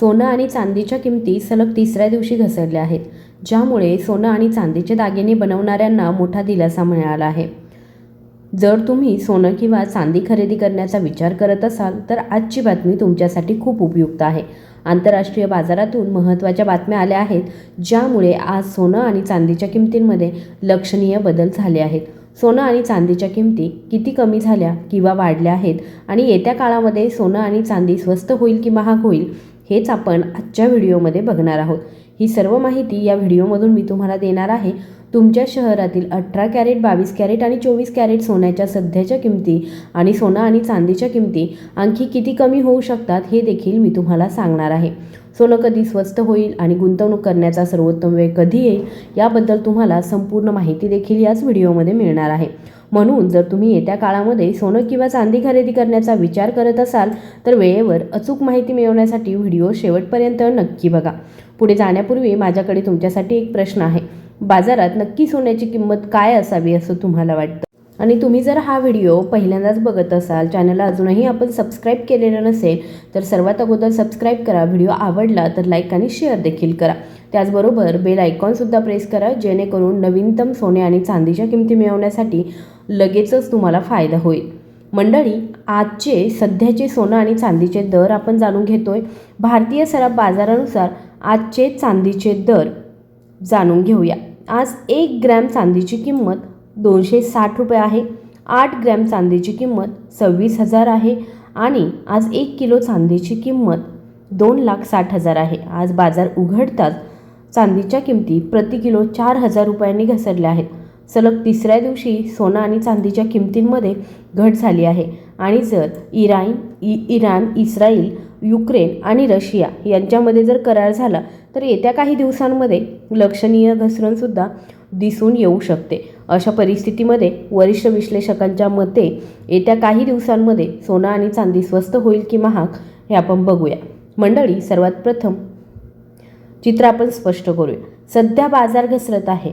सोनं आणि चांदीच्या किमती सलग तिसऱ्या दिवशी घसरल्या आहेत, ज्यामुळे सोनं आणि चांदीचे दागिने बनवणाऱ्यांना मोठा दिलासा मिळाला आहे. जर तुम्ही सोनं किंवा चांदी खरेदी करण्याचा विचार करत असाल तर आजची बातमी तुमच्यासाठी खूप उपयुक्त आहे. आंतरराष्ट्रीय बाजारातून महत्त्वाच्या बातम्या आल्या आहेत, ज्यामुळे आज सोनं आणि चांदीच्या किमतींमध्ये लक्षणीय बदल झाले आहेत. सोनं आणि चांदीच्या किमती किती कमी झाल्या किंवा वाढल्या आहेत आणि येत्या काळामध्ये सोनं आणि चांदी स्वस्त होईल की महाग होईल, हेच आपण आजच्या व्हिडिओमध्ये बघणार आहोत. ही सर्व माहिती या व्हिडिओमधून मी तुम्हाला देणार आहे. तुमच्या शहरातील 18 कॅरेट, 22 कॅरेट आणि 24 कॅरेट सोन्याच्या सध्याच्या किमती आणि सोनं आणि चांदीच्या किमती आणखी किती कमी होऊ शकतात हे देखील मी तुम्हाला सांगणार आहे. सोनं कधी स्वस्त होईल आणि गुंतवणूक करण्याचा सर्वोत्तम वेळ कधी येईल याबद्दल तुम्हाला संपूर्ण माहिती देखील याच व्हिडिओमध्ये मिळणार आहे. म्हणून जर तुम्ही येत्या काळामध्ये सोनं किंवा चांदी खरेदी करण्याचा विचार करत असाल तर वेळेवर अचूक माहिती मिळवण्यासाठी व्हिडिओ शेवटपर्यंत नक्की बघा. पुढे जाण्यापूर्वी माझ्याकडे तुमच्यासाठी एक प्रश्न आहे. बाजारात नक्की सोन्याची किंमत काय असावी असं तुम्हाला वाटतं? आणि तुम्ही जर हा व्हिडिओ पहिल्यांदाच बघत असाल, चॅनलला अजूनही आपण सबस्क्राईब केलेलं नसेल तर सर्वात अगोदर सबस्क्राईब करा. व्हिडिओ आवडला तर लाईक आणि शेअर देखील करा. त्याचबरोबर बेल आयकॉनसुद्धा प्रेस करा, जेणेकरून नवीनतम सोने आणि चांदीच्या किमती मिळवण्यासाठी लगेचच तुम्हाला फायदा होईल. मंडळी, आजचे सध्याचे सोनं आणि चांदीचे दर आपण जाणून घेतोय. भारतीय सराफ बाजारानुसार आजचे चांदीचे दर जाणून घेऊया. आज 1 ग्रॅम चांदीची किंमत 260 रुपये आहे. 8 ग्रॅम चांदीची किंमत 26,000 आहे आणि आज 1 किलो चांदीची किंमत 2,60,000 आहे. आज बाजार उघडताच चांदीच्या किमती प्रति किलो 4,000 रुपयांनी घसरल्या आहेत. सलग तिसऱ्या दिवशी सोनं आणि चांदीच्या किमतींमध्ये घट झाली आहे आणि जर इराण, इस्रायल, युक्रेन आणि रशिया यांच्यामध्ये जर करार झाला तर येत्या काही दिवसांमध्ये लक्षणीय घसरणसुद्धा दिसून येऊ शकते. अशा परिस्थितीमध्ये वरिष्ठ विश्लेषकांच्या मते येत्या काही दिवसांमध्ये सोनं आणि चांदी स्वस्त होईल की महाग हे आपण बघूया. मंडळी, सर्वात प्रथम चित्र आपण स्पष्ट करूया. सध्या बाजार घसरत आहे.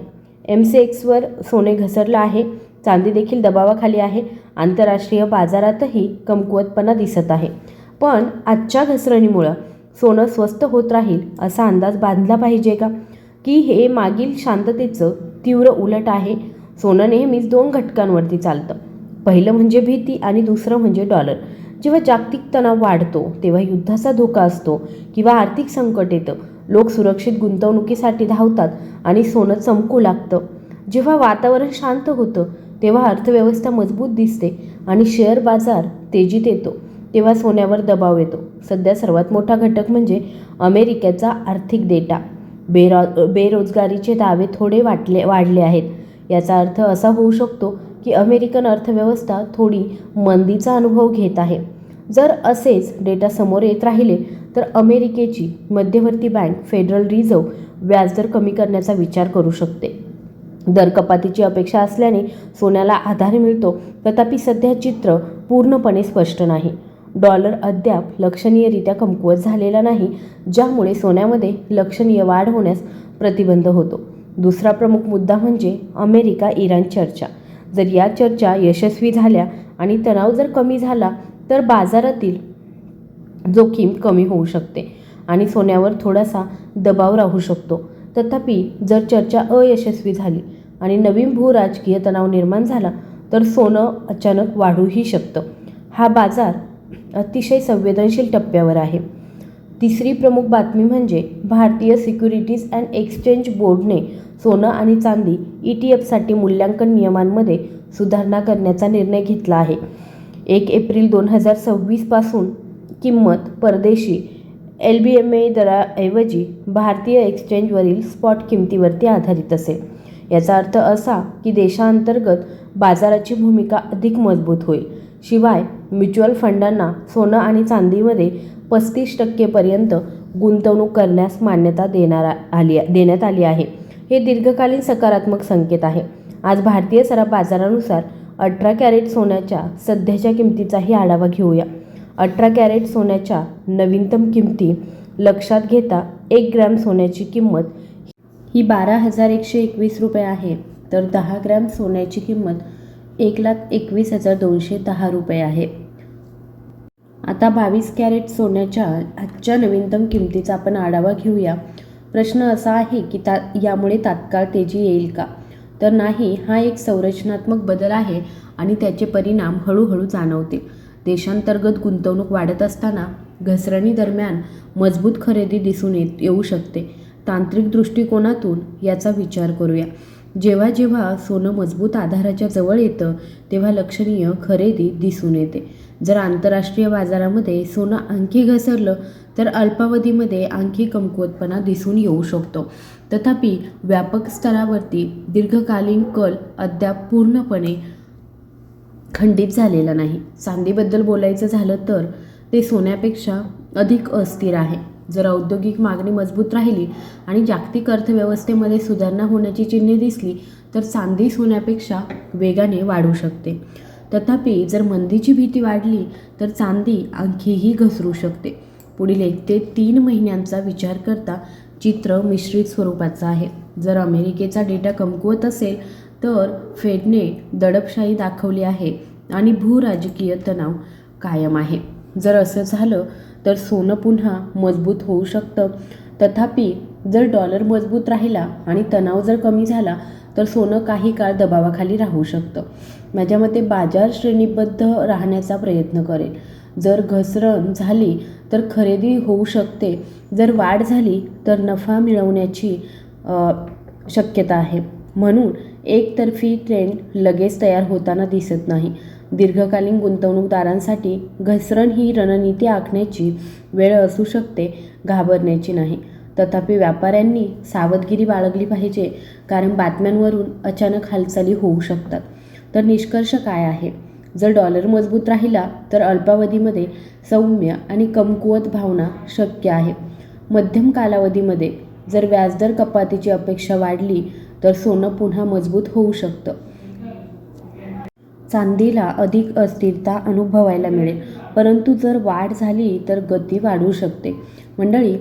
MCXवर सोने घसरलं आहे. चांदी देखील दबावाखाली आहे. आंतरराष्ट्रीय बाजारातही कमकुवतपणा दिसत आहे. पण आजच्या घसरणीमुळं सोनं स्वस्त होत राहील असा अंदाज बांधला पाहिजे का, की हे मागील शांततेचं तीव्र उलट आहे? सोनं नेहमीच 2 घटकांवरती चालतं. पहिलं म्हणजे भीती आणि दुसरं म्हणजे डॉलर. जेव्हा जागतिक तणाव वाढतो तेव्हा युद्धाचा धोका असतो किंवा आर्थिक संकट येतं, लोक सुरक्षित गुंतवणुकीसाठी धावतात आणि सोनं चमकू लागतं. जेव्हा वातावरण शांत होतं तेव्हा अर्थव्यवस्था मजबूत दिसते आणि शेअर बाजार तेजीत येतो, तेव्हा सोन्यावर दबाव येतो. सध्या सर्वात मोठा घटक म्हणजे अमेरिकेचा आर्थिक डेटा. बेरोजगारीचे दावे थोडे वाढले आहेत. याचा अर्थ असा होऊ शकतो की अमेरिकन अर्थव्यवस्था थोडी मंदीचा अनुभव घेत आहे. जर असेच डेटा समोर येत राहिले तर अमेरिकेची मध्यवर्ती बँक फेडरल रिझर्व्ह व्याजदर कमी करण्याचा विचार करू शकते. दर कपातीची अपेक्षा असल्याने सोन्याला आधार मिळतो. तथापि सध्या चित्र पूर्णपणे स्पष्ट नाही. डॉलर अद्याप लक्षणीयरित्या कमकुवत झालेला नाही, ज्यामुळे सोन्यामध्ये लक्षणीय वाढ होण्यास प्रतिबंध होतो. दुसरा प्रमुख मुद्दा म्हणजे अमेरिका-इराण चर्चा. जर या चर्चा यशस्वी झाल्या आणि तणाव जर कमी झाला तर बाजारातील जोखीम कमी होऊ शकते आणि सोन्यावर थोडासा दबाव राहू शकतो. तथापि जर चर्चा अयशस्वी झाली आणि नवीन भूराजकीय तणाव निर्माण झाला तर सोनं अचानक वाढूही शकतं. हा बाजार अतिशय संवेदनशील टप्प्यावर आहे. तिसरी प्रमुख बातमी म्हणजे भारतीय सिक्युरिटीज अँड एक्सचेंज बोर्डने सोनं आणि चांदी ETF मूल्यांकन नियमांमध्ये सुधारणा करण्याचा निर्णय घेतला आहे. 1 एप्रिल 2026 पासून किंमत परदेशी LBMA दराऐवजी भारतीय एक्सचेंजवरील स्पॉट किमतीवरती आधारित असेल. याचा अर्थ असा की देशांतर्गत बाजाराची भूमिका अधिक मजबूत होईल. शिवाय म्युच्युअल फंडांना सोनं आणि चांदीमध्ये 35% गुंतवणूक करण्यास मान्यता देण्यात आली आहे. हे दीर्घकालीन सकारात्मक संकेत आहे. आज भारतीय सराफ बाजारानुसार 18 कॅरेट सोन्याच्या सध्याच्या किमतीचाही आढावा घेऊया. 18 कॅरेट सोन्याच्या नवीनतम किमती लक्षात घेता 1 ग्रॅम सोन्याची किंमत ही 12,121 रुपये आहे, तर 10 ग्रॅम सोन्याची किंमत 1,21,210 रुपये आहे. आता 22 कॅरेट सोन्याच्या आजच्या नवीनतम किमतीचा आपण आढावा घेऊया. प्रश्न असा आहे की यामुळे तात्काळ तेजी येईल का? तर नाही, हा एक संरचनात्मक बदल आहे आणि त्याचे परिणाम हळूहळू जाणवतील. देशांतर्गत गुंतवणूक वाढत असताना घसरणी दरम्यान मजबूत खरेदी दिसून येऊ शकते. तांत्रिक दृष्टिकोनातून याचा विचार करूया. जेव्हा जेव्हा सोनं मजबूत आधाराच्या जवळ येतं तेव्हा लक्षणीय खरेदी दिसून येते. जर आंतरराष्ट्रीय बाजारामध्ये सोनं आणखी घसरलं तर अल्पावधीमध्ये आणखी कमकुवतपणा दिसून येऊ शकतो. तथापि व्यापक स्तरावरती दीर्घकालीन कल अद्याप पूर्णपणे खंडित झालेला नाही. चांदीबद्दल बोलायचं झालं तर ते सोन्यापेक्षा अधिक अस्थिर आहे. जर औद्योगिक मागणी मजबूत राहिली आणि जागतिक अर्थव्यवस्थेमध्ये सुधारणा होण्याची चिन्हे दिसली तर चांदी सोन्यापेक्षा वेगाने वाढू शकते. तथापि जर मंदीची भीती वाढली तर चांदी आणखीही घसरू शकते. पुढील 1 ते 3 महिन्यांचा विचार करता चित्र मिश्रित स्वरूपाचं आहे. जर अमेरिकेचा डेटा कमकुवत असेल तर फेडने दडपशाही दाखवली आहे आणि भूराजकीय तणाव कायम आहे. जर असं झालं तर सोनं पुन्हा मजबूत होऊ शकतं. तथापि जर डॉलर मजबूत राहिला आणि तणाव जर कमी झाला तर सोनं काही काळ दबावाखाली राहू शकतं. माझ्या मते बाजार श्रेणीबद्ध राहण्याचा प्रयत्न करेल. जर घसरण झाली तर खरेदी होऊ शकते. जर वाढ झाली तर नफा मिळवण्याची शक्यता आहे. म्हणून एकतर्फी ट्रेंड लगेच तयार होताना दिसत नाही. दीर्घकालीन गुंतवणूकदारांसाठी घसरण ही रणनीती आखण्याची वेळ असू शकते, घाबरण्याची नाही. तथापि व्यापाऱ्यांनी सावधगिरी बाळगली पाहिजे कारण बातम्यांवरून अचानक हालचाली होऊ शकतात. तर निष्कर्ष काय आहे? जर डॉलर मजबूत राहिला तर अल्पावधीमध्ये सौम्य आणि कमकुवत भावना शक्य आहे. मध्यम कालावधीमध्ये जर व्याजदर कपातीची अपेक्षा वाढली तर सोनं पुन्हा मजबूत होऊ शकतं. चांदीला अधिक अस्थिरता अनुभवायला मिळेल, परंतु जर वाढ झाली तर गती वाढू शकते. मंडळी,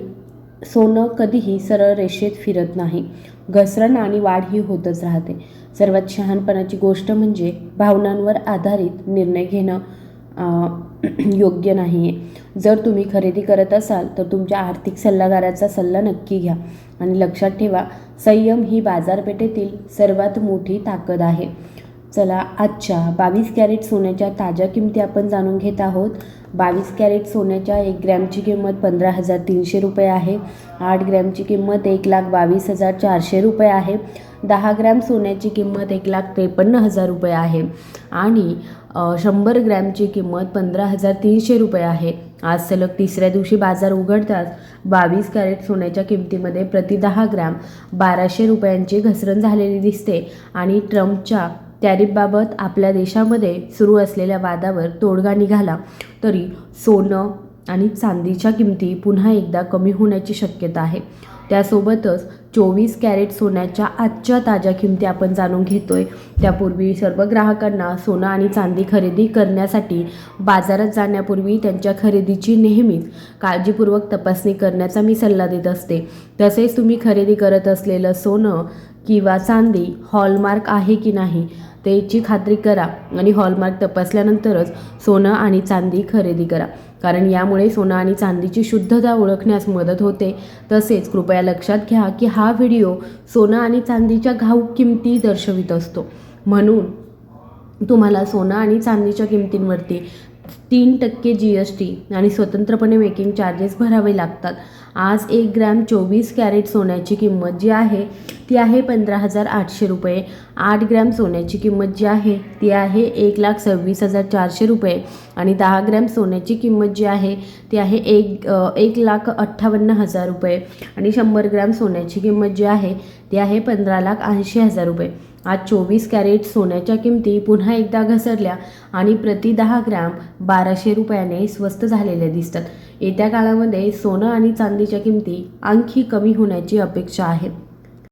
सोनं कधीही सरळ रेषेत फिरत नाही. घसरण आणि वाढ ही होतच राहते. सर्वात शहाणपणाची गोष्ट म्हणजे भावनांवर आधारित निर्णय घेणं योग्य नाही आहे. जर तुम्ही खरेदी करत असाल तर तुमच्या आर्थिक सल्लागाराचा सल्ला नक्की घ्या आणि लक्षात ठेवा, संयम ही बाजारपेठेतील सर्वात मोठी ताकद आहे. चला, आजच्या 22 कॅरेट सोन्याच्या ताज्या किमती आपण जाणून घेत आहोत. 22 कॅरेट सोन्याच्या 1 ग्रॅमची किंमत 15,300 रुपये आहे. 8 ग्रॅमची किंमत 1,22,400 रुपये आहे. 10 ग्रॅम सोन्याची किंमत 1,53,000 रुपये आहे आणि 100 ग्रॅमची किंमत 15,300 रुपये आहे. आज सलग तिसऱ्या दिवशी बाजार उघडताच 22 कॅरेट सोन्याच्या किमतीमध्ये प्रति 10 ग्रॅम 1,200 रुपयांची घसरण झालेली दिसते आणि ट्रम्पच्या टॅरिफबाबत आपल्या देशामध्ये सुरू असलेल्या वादावर तोडगा निघाला तरी सोनं आणि चांदीच्या किमती पुन्हा एकदा कमी होण्याची शक्यता आहे. त्यासोबतच 24 कॅरेट सोन्याच्या आजच्या ताज्या किमती आपण जाणून घेतोय. त्यापूर्वी सर्व ग्राहकांना सोनं आणि चांदी खरेदी करण्यासाठी बाजारात जाण्यापूर्वी त्यांच्या खरेदीची नेहमीच काळजीपूर्वक तपासणी करण्याचा मी सल्ला देत असते. तसेच तुम्ही खरेदी करत असलेलं सोनं किंवा चांदी हॉलमार्क आहे की नाही त्याची खात्री करा आणि हॉलमार्क तपासल्यानंतरच सोनं आणि चांदी खरेदी करा, कारण यामुळे सोनं आणि चांदीची शुद्धता ओळखण्यास मदत होते. तसेच कृपया लक्षात घ्या की हा व्हिडिओ सोनं आणि चांदीच्या घाऊक किमती दर्शवित असतो, म्हणून तुम्हाला सोनं आणि चांदीच्या किमतींवरती 3% GST आणि स्वतंत्रपणे मेकिंग चार्जेस भरावे लागतात. आज 1 ग्रॅम 24 कॅरेट सोन्याची किंमत जी आहे ती आहे 15,800 रुपये. 8 ग्रॅम सोन्याची किंमत जी आहे ती आहे 1,26,400 रुपये आणि 10 ग्रॅम सोन्याची किंमत जी आहे ती आहे 1,58,000 रुपये आणि 100 ग्रॅम सोन्याची किंमत जी आहे ती आहे 15,80,000 रुपये. आज 24 कॅरेट सोन्याच्या किमती पुन्हा एकदा घसरल्या आणि प्रति 10 ग्रॅम 1,200 रुपयाने स्वस्त झालेल्या दिसतात. येत्या काळामध्ये सोनं आणि चांदीच्या किमती आणखी कमी होण्याची अपेक्षा आहे.